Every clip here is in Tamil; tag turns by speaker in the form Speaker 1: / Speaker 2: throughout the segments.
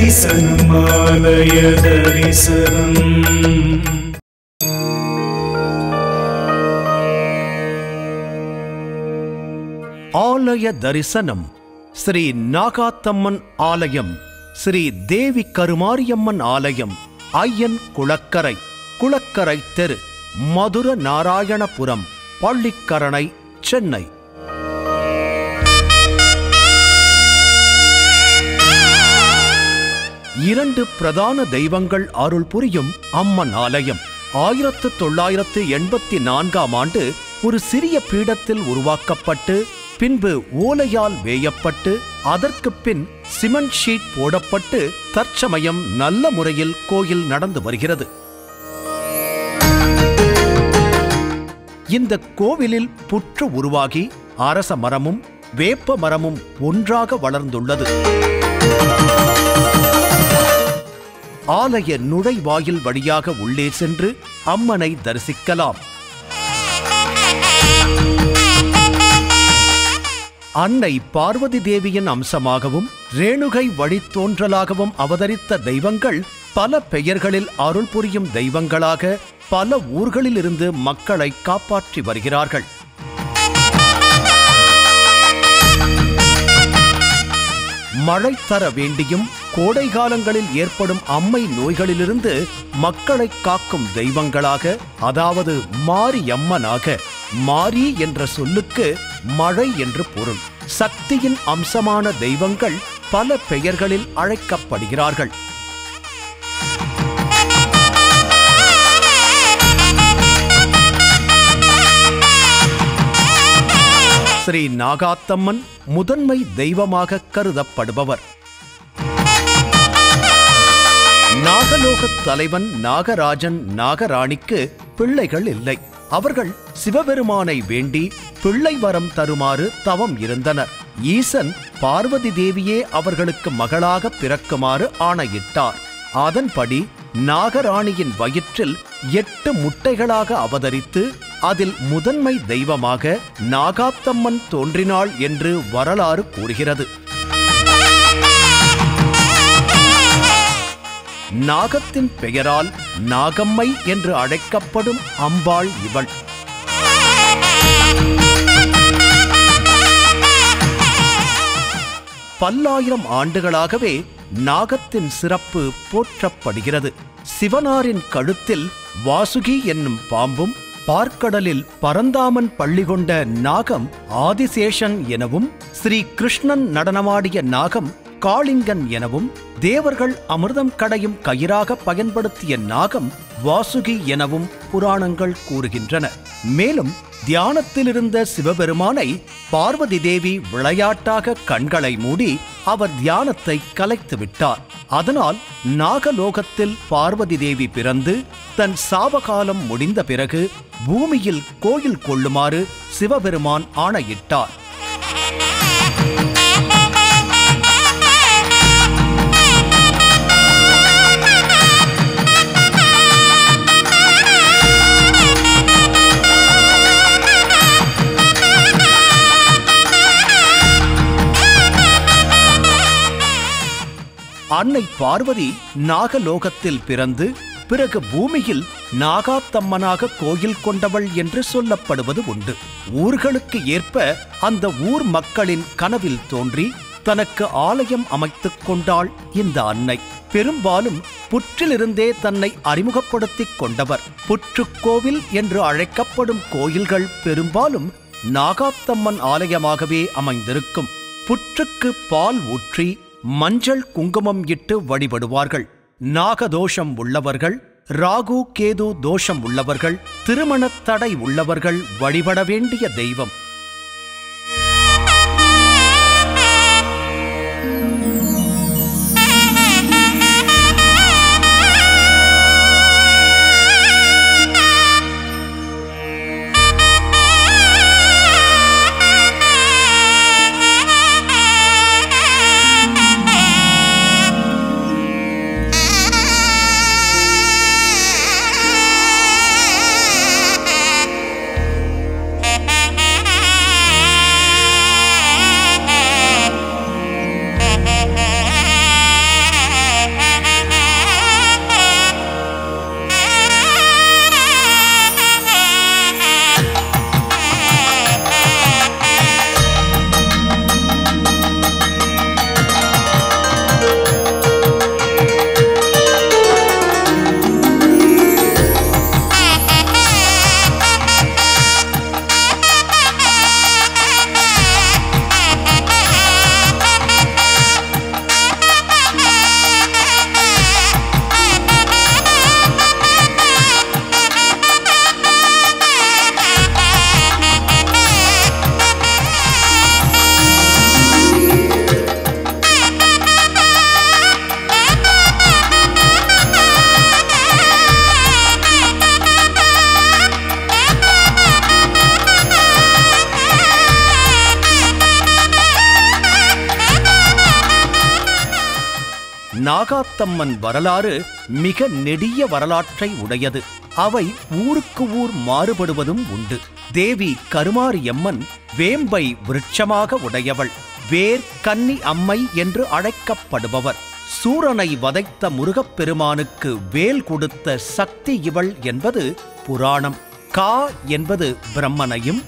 Speaker 1: தரிசனம் ஆலய தரிசனம்.
Speaker 2: ஆலய தரிசனம். ஸ்ரீ நாகாத்தம்மன் ஆலயம், ஸ்ரீ தேவி கருமாரியம்மன் ஆலயம், ஐயன் குளக்கரை, குளக்கரை தெரு, மதுர நாராயணபுரம், பள்ளிக்கரணை, சென்னை. இரண்டு பிரதான தெய்வங்கள் அருள் புரியும் அம்மன் ஆலயம். 1984ஆம் ஆண்டு ஒரு சிறிய பீடத்தில் உருவாக்கப்பட்டு பின்பு ஓலையால் வேயப்பட்டு அதற்கு பின் சிமெண்ட் ஷீட் போடப்பட்டு தற்சமயம் நல்ல முறையில் கோயில் நடந்து வருகிறது. இந்த கோவிலில் புற்று உருவாகி அரச மரமும் வேப்ப மரமும் ஒன்றாக வளர்ந்துள்ளது. ஆலய நுழைவாயில் வழியாக உள்ளே சென்று அம்மனை தரிசிக்கலாம். அன்னை பார்வதி தேவியின் அம்சமாகவும் ரேணுகை வழித்தோன்றலாகவும் அவதரித்த தெய்வங்கள் பல பெயர்களில் அருள் புரியும் தெய்வங்களாக பல ஊர்களிலிருந்து மக்களை காப்பாற்றி வருகிறார்கள். மழை தர வேண்டியும் கோடை காலங்களில் ஏற்படும் அம்மை நோய்களிலிருந்து மக்களை காக்கும் தெய்வங்களாக, அதாவது மாரியம்மனாக, மாரி என்ற சொல்லுக்கு மழை என்று பொருள். சக்தியின் அம்சமான தெய்வங்கள் பல பெயர்களில் அழைக்கப்படுகிறார்கள். ஸ்ரீ நாகாத்தம்மன் முதன்மை தெய்வமாக கருதப்படுபவர். நாகலோகத் தலைவன் நாகராஜன் நாகராணிக்கு பிள்ளைகள் இல்லை. அவர்கள் சிவபெருமானை வேண்டி பிள்ளை வரம் தருமாறு தவம் இருந்தனர். ஈசன் பார்வதி தேவியே அவர்களுக்கு மகளாக பிறக்குமாறு ஆணையிட்டார். அதன்படி நாகராணியின் வயிற்றில் 8 முட்டைகளாக அவதரித்து அதில் முதன்மை தெய்வமாக நாகாத்தம்மன் தோன்றினாள் என்று வரலாறு கூறுகிறது. நாகத்தின் பெயரால் நாகம்மை என்று அழைக்கப்படும் அம்பாள் இவள். பல்லாயிரம் ஆண்டுகளாகவே நாகத்தின் சிறப்பு போற்றப்படுகிறது. சிவனாரின் கழுத்தில் வாசுகி என்னும் பாம்பும், பார்க்கடலில் பரந்தாமன் பள்ளி கொண்ட நாகம் ஆதிசேஷன் எனவும், ஸ்ரீ கிருஷ்ணன் நடனமாடிய நாகம் காளிங்கன் எனவும், தேவர்கள் அமிர்தம் கடையும் கயிறாக பயன்படுத்திய நாகம் வாசுகி எனவும் புராணங்கள் கூறுகின்றன. மேலும் தியானத்திலிருந்த சிவபெருமானை பார்வதி தேவி விளையாட்டாக கண்களை மூடி அவர் தியானத்தை கலைத்துவிட்டார். அதனால் நாகலோகத்தில் பார்வதி தேவி பிறந்து தன் சாபகாலம் முடிந்த பிறகு பூமியில் கோயில் கொள்ளுமாறு சிவபெருமான் ஆணையிட்டார். அன்னை பார்வதி நாகலோகத்தில் பிறந்து பிறகு பூமியில் நாகாத்தம்மனாக கோயில் கொண்டவள் என்று சொல்லப்படுவது உண்டு. ஊர்களுக்கு ஏற்ப அந்த ஊர் மக்களின் கனவில் தோன்றி தனக்கு ஆலயம் அமைத்துக் கொண்டாள் இந்த அன்னை. பெரும்பாலும் புற்றிலிருந்தே தன்னை அறிமுகப்படுத்திக் கொண்டவர். புற்றுக்கோவில் என்று அழைக்கப்படும் கோயில்கள் பெரும்பாலும் நாகாத்தம்மன் ஆலயமாகவே அமைந்திருக்கும். புற்றுக்கு பால் ஊற்றி மஞ்சள் குங்குமம் இட்டு வழிபடுவார்கள். நாகதோஷம் உள்ளவர்கள், ராகு கேது தோஷம் உள்ளவர்கள், திருமணத் தடை உள்ளவர்கள் வழிபட வேண்டிய தெய்வம். நாகாத்தம்மன் வரலாறு மிக நெடிய வரலாற்றை உடையது. அவை ஊருக்கு ஊர் மாறுபடுவதும் உண்டு. தேவி கருமாரியம்மன் வேம்பை விருட்சமாக உடையவள். வேர் கன்னி அம்மை என்று அழைக்கப்படுபவர். சூரனை வதைத்த முருகப்பெருமானுக்கு வேல் கொடுத்த சக்தி இவள் என்பது புராணம். கா என்பது பிரம்மனையும்,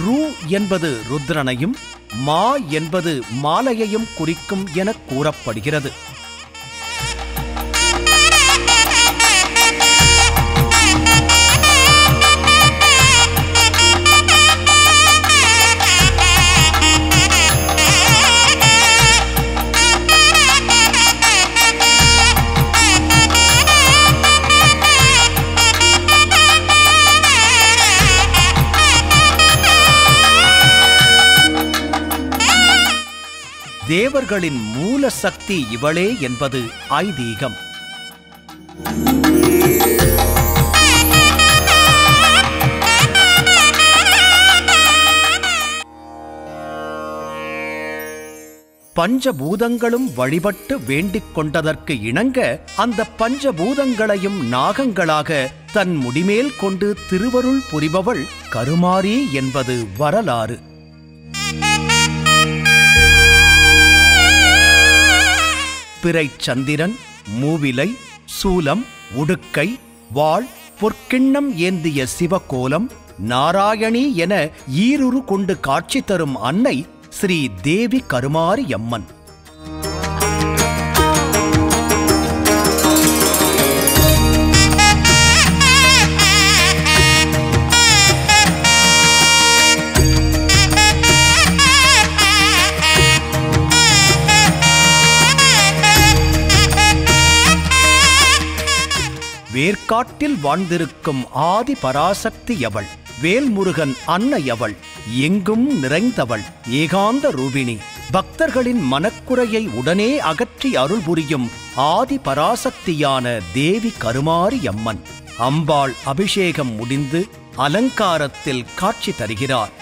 Speaker 2: ரூ என்பது ருத்ரனையும், மா என்பது மாலையையும் குறிக்கும் என கூறப்படுகிறது. தேவர்களின் மூல சக்தி இவளே என்பது ஐதீகம். பஞ்சபூதங்களும் வழிபட்டு வேண்டிக் கொண்டதற்கு இணங்க அந்த பஞ்சபூதங்களையும் நாகங்களாக தன் முடிமேல் கொண்டு திருவருள் புரிபவள் கருமாரி என்பது வரலாறு. பிறைச்சந்திரன், மூவிலை, சூலம், உடுக்கை, வாள், பொற்கிண்ணம் ஏந்திய சிவகோலம், நாராயணி என ஈருரு கொண்டு காட்சி தரும் அன்னை ஸ்ரீ தேவி கருமாரியம்மன். வேர்க்காட்டில் வாழ்ந்திருக்கும் ஆதி பராசக்தி அவள். வேல்முருகன் அன்னை அவள். எங்கும் நிறைந்தவள். ஏகாந்த ரூபிணி. பக்தர்களின் மனக்குறையை உடனே அகற்றி அருள் புரியும் ஆதி பராசக்தியான தேவி கருமாரியம்மன். அம்பாள் அபிஷேகம் முடிந்து அலங்காரத்தில் காட்சி தருகிறார்.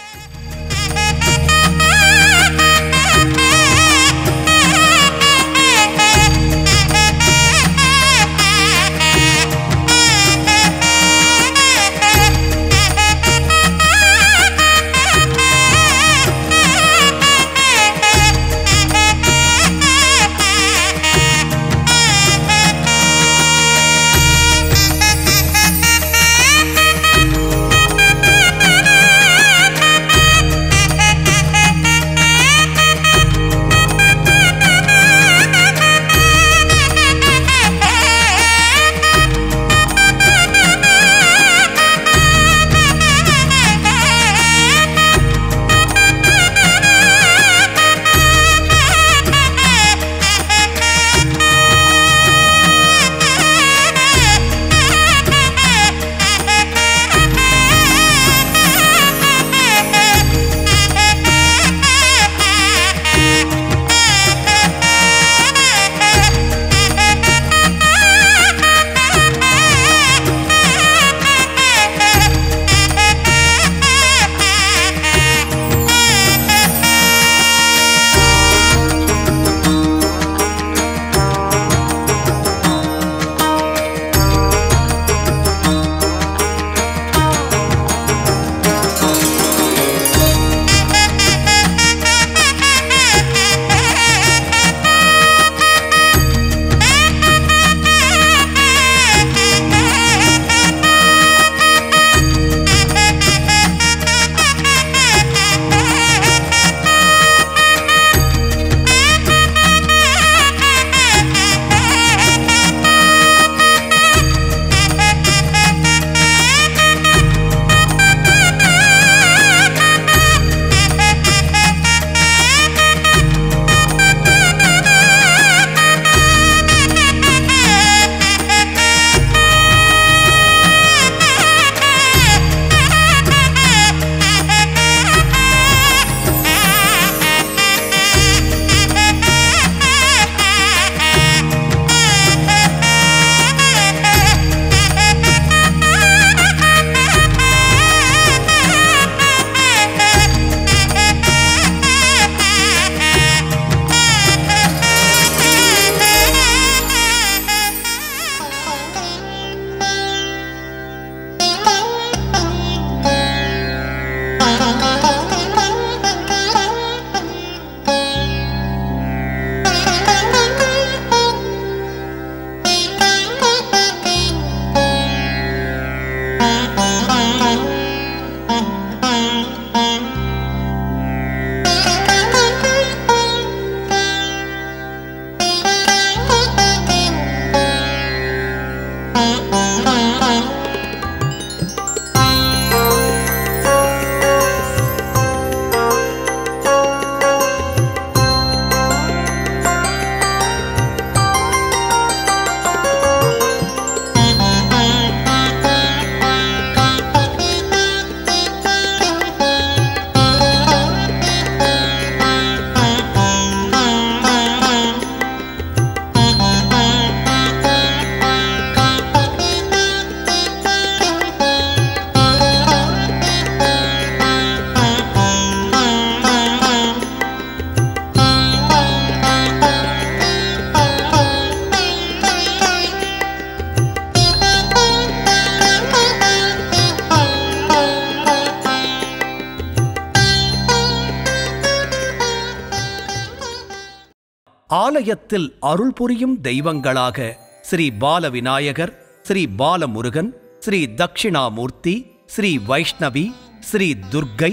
Speaker 2: ஆலயத்தில் அருள் புரியும் தெய்வங்களாக ஸ்ரீ பால விநாயகர், ஸ்ரீ பாலமுருகன், ஸ்ரீ தட்சிணாமூர்த்தி, ஸ்ரீ வைஷ்ணவி, ஸ்ரீ துர்க்கை,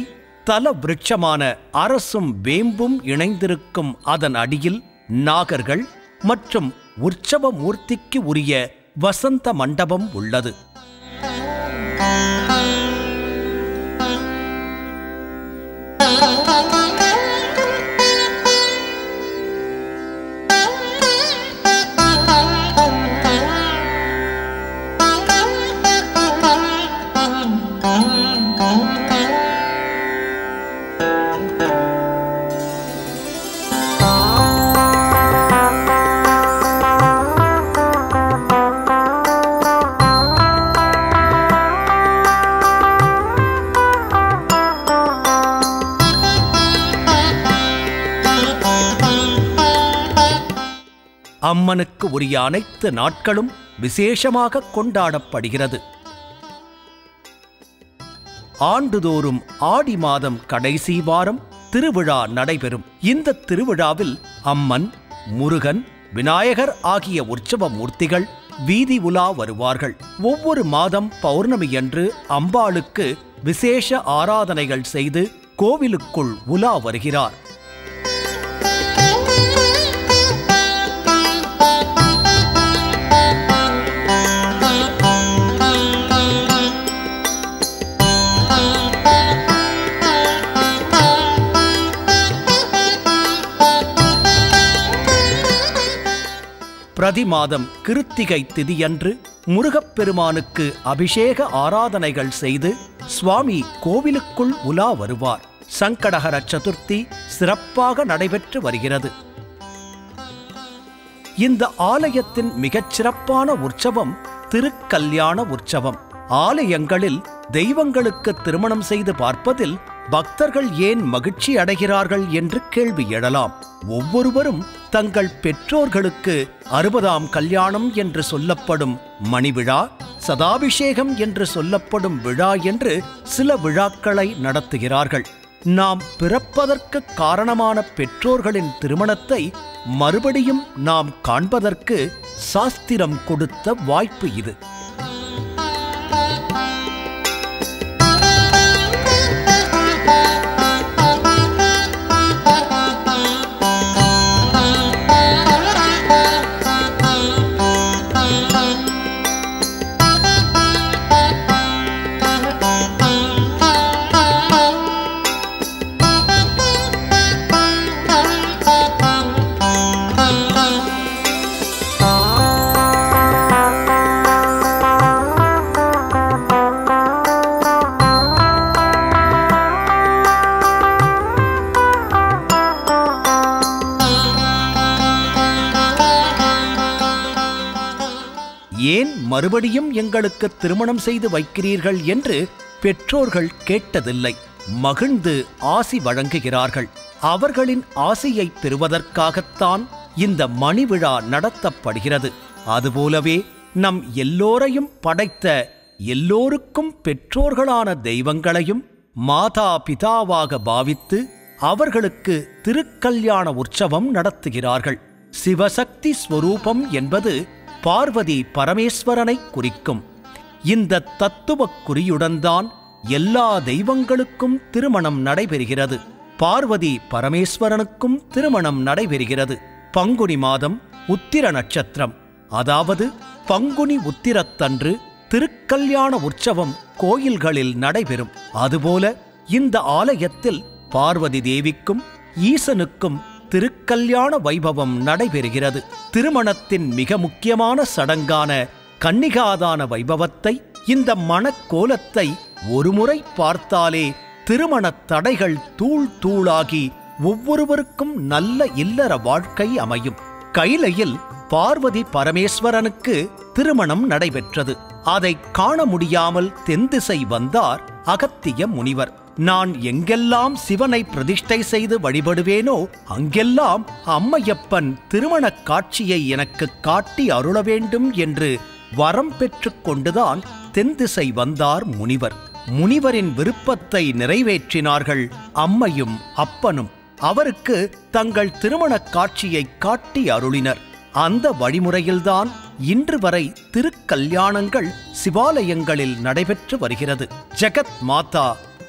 Speaker 2: தல விருட்சமான அரசும் வேம்பும் இணைந்திருக்கும் அதன் அடியில் நாகர்கள் மற்றும் உற்சவ மூர்த்திக்கு உரிய வசந்த மண்டபம் உள்ளது. அம்மனுக்கு உரிய அனைத்து நாட்களும் விசேஷமாக கொண்டாடப்படுகிறது. ஆண்டுதோறும் ஆடி மாதம் கடைசி வாரம் திருவிழா நடைபெறும். இந்த திருவிழாவில் அம்மன், முருகன், விநாயகர் ஆகிய உற்சவ மூர்த்திகள் வீதி உலா வருவார்கள். ஒவ்வொரு மாதம் பௌர்ணமியன்று அம்பாளுக்கு விசேஷ ஆராதனைகள் செய்து கோவிலுக்குள் உலா வருகிறார். பிரதி மாதம் கிருத்திகை திதியன்று முருகப்பெருமானுக்கு அபிஷேக ஆராதனைகள் செய்து சுவாமி கோவிலுக்குள் உலா வருவார். சங்கடஹர சதுர்த்தி சிறப்பாக நடைபெற்று வருகிறது. இந்த ஆலயத்தின் மிகச் சிறப்பான உற்சவம் திருக்கல்யாண உற்சவம். ஆலயங்களில் தெய்வங்களுக்கு திருமணம் செய்து பார்ப்பதில் பக்தர்கள் ஏன் மகிழ்ச்சி அடைகிறார்கள் என்று கேள்வி எழலாம். ஒவ்வொருவரும் தங்கள் பெற்றோர்களுக்கு 60ஆம் கல்யாணம் என்று சொல்லப்படும் மணிவிழா, சதாபிஷேகம் என்று சொல்லப்படும் விழா என்று சில விழாக்களை நடத்துகிறார்கள். நாம் பிறப்பதற்கு காரணமான பெற்றோர்களின் திருமணத்தை மறுபடியும் நாம் காண்பதற்கு சாஸ்திரம் கொடுத்த வாய்ப்பு இது. ஏன் மறுபடியும் எங்களுக்கு திருமணம் செய்து வைக்கிறீர்கள் என்று பெற்றோர்கள் கேட்டதில்லை. மகிழ்ந்து ஆசி வழங்குகிறார்கள். அவர்களின் ஆசியை பெறுவதற்காகத்தான் இந்த மணிவிழா நடத்தப்படுகிறது. அதுபோலவே நம் எல்லோரையும் படைத்த எல்லோருக்கும் பெற்றோர்களான தெய்வங்களையும் மாதா பிதாவாக பாவித்து அவர்களுக்கு திருக்கல்யாண உற்சவம் நடத்துகிறார்கள். சிவசக்தி ஸ்வரூபம் என்பது பார்வதி பரமேஸ்வரனை குறிக்கும். இந்த தத்துவ குறியுடன்தான் எல்லா தெய்வங்களுக்கும் திருமணம் நடைபெறுகிறது. பார்வதி பரமேஸ்வரனுக்கும் திருமணம் நடைபெறுகிறது. பங்குனி மாதம் உத்திர நட்சத்திரம், அதாவது பங்குனி உத்திரத்தன்று திருக்கல்யாண உற்சவம் கோயில்களில் நடைபெறும். அதுபோல இந்த ஆலயத்தில் பார்வதி தேவிக்கும் ஈசனுக்கும் திருக்கல்யாண வைபவம் நடைபெறுகிறது. திருமணத்தின் மிக முக்கியமான சடங்கான கன்னிகாதான வைபவத்தை, இந்த மணக்கோலத்தை ஒருமுறை பார்த்தாலே திருமணத் தடைகள் தூள் தூளாகி ஒவ்வொருவருக்கும் நல்ல இல்லற வாழ்க்கை அமையும். கைலையில் பார்வதி பரமேஸ்வரனுக்கு திருமணம் நடைபெற்றது. அதை காண முடியாமல் தென்திசை வந்தார் அகத்திய முனிவர். நான் எங்கெல்லாம் சிவனை பிரதிஷ்டை செய்து வழிபடுவேனோ அங்கெல்லாம் அம்மையப்பன் திருமணக் காட்சியை எனக்கு காட்டி அருள வேண்டும் என்று வரம் பெற்றுக் கொண்டுதான் தென்திசை வந்தார் முனிவர். முனிவரின் விருப்பத்தை நிறைவேற்றினார்கள் அம்மையும் அப்பனும். அவருக்கு தங்கள் திருமண காட்சியை காட்டி அருளினர். அந்த வழிமுறையில்தான் இன்று வரை திருக்கல்யாணங்கள் சிவாலயங்களில் நடைபெற்று வருகிறது. ஜெகத் மாதா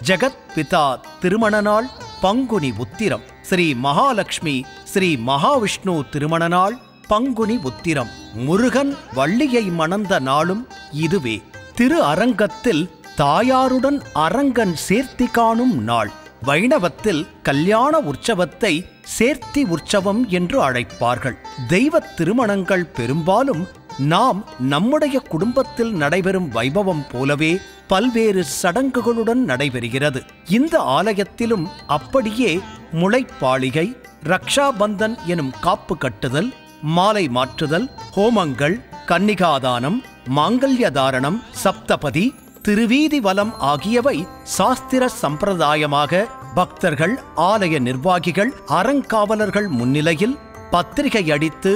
Speaker 2: ஜெகத் பிதா திருமண நாள் பங்குனி உத்திரம். ஸ்ரீ மகாலட்சுமி ஸ்ரீ மகாவிஷ்ணு திருமண நாள் பங்குனி உத்திரம். முருகன் வள்ளியை மணந்த நாளும் இதுவே. திரு அரங்கத்தில் தாயாருடன் அரங்கன் சேர்த்தி காணும் நாள். வைணவத்தில் கல்யாண உற்சவத்தை சேர்த்தி உற்சவம் என்று அழைப்பார்கள். தெய்வ திருமணங்கள் பெரும்பாலும் நாம் நம்முடைய குடும்பத்தில் நடைபெறும் வைபவம் போலவே பல்வேறு சடங்குகளுடன் நடைபெறுகிறது. இந்த ஆலயத்திலும் அப்படியே முளைப்பாளிகை, ரக்ஷாபந்தன் எனும் காப்பு கட்டுதல், மாலை மாற்றுதல், ஹோமங்கள், கன்னிகாதானம், மாங்கல்யதாரணம், சப்தபதி, திருவீதி வலம் ஆகியவை சாஸ்திர சம்பிரதாயமாக பக்தர்கள், ஆலய நிர்வாகிகள், அறங்காவலர்கள் முன்னிலையில் பத்திரிகை அடித்து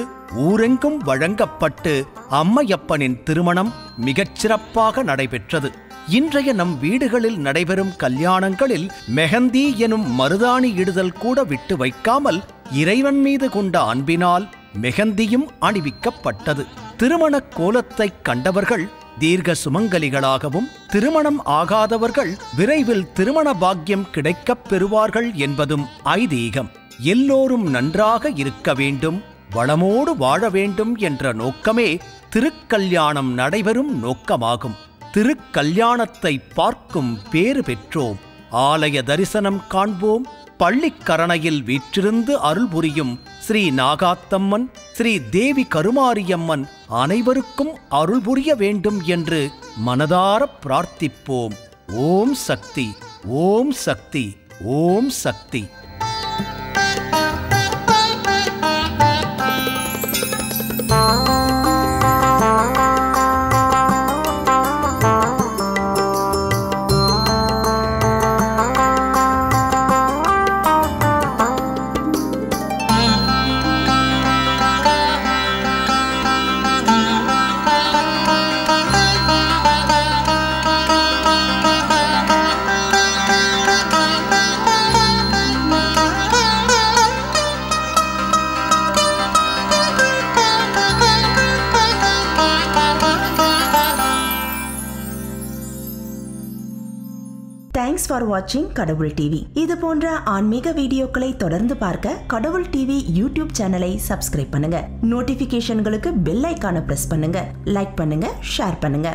Speaker 2: ஊரெங்கும் வழங்கப்பட்டு அம்மையப்பனின் திருமணம் மிகச்சிறப்பாக நடைபெற்றது. இன்றைய நம் வீடுகளில் நடைபெறும் கல்யாணங்களில் மெஹந்தி எனும் மருதாணி இடுதல் கூட விட்டு வைக்காமல் இறைவன் மீது கொண்ட அன்பினால் மெஹந்தியும் அணிவிக்கப்பட்டது. திருமண கோலத்தை கண்டவர்கள் தீர்க்க சுமங்கலிகளாகவும், திருமணம் ஆகாதவர்கள் விரைவில் திருமண பாக்கியம் கிடைக்கப் பெறுவார்கள் என்பதும் ஐதீகம். எல்லோரும் நன்றாக இருக்க வேண்டும், வளமோடு வாழ வேண்டும் என்ற நோக்கமே திருக்கல்யாணம் நடைபெறும் நோக்கமாகும். திருக்கல்யாணத்தை பார்க்கும் பேறு பெற்றோம். ஆலய தரிசனம் காண்போம். பள்ளிக்கரணையில் வீற்றிருந்து அருள் புரியும் ஸ்ரீ நாகாத்தம்மன், ஸ்ரீ தேவி கருமாரியம்மன் அனைவருக்கும் அருள் புரிய வேண்டும் என்று மனதார பிரார்த்திப்போம். ஓம் சக்தி, ஓம் சக்தி, ஓம் சக்தி.
Speaker 3: Thanks for watching கடவுள் டிவி. இது போன்ற ஆன்மீக வீடியோக்களை தொடர்ந்து பார்க்க கடவுள் டிவி யூடியூப் சேனலை சப்ஸ்கிரைப் பண்ணுங்க. நோட்டிபிகேஷன்களுக்கு பெல் ஐகானை பிரஸ் பண்ணுங்க. லைக் பண்ணுங்க, ஷேர் பண்ணுங்க.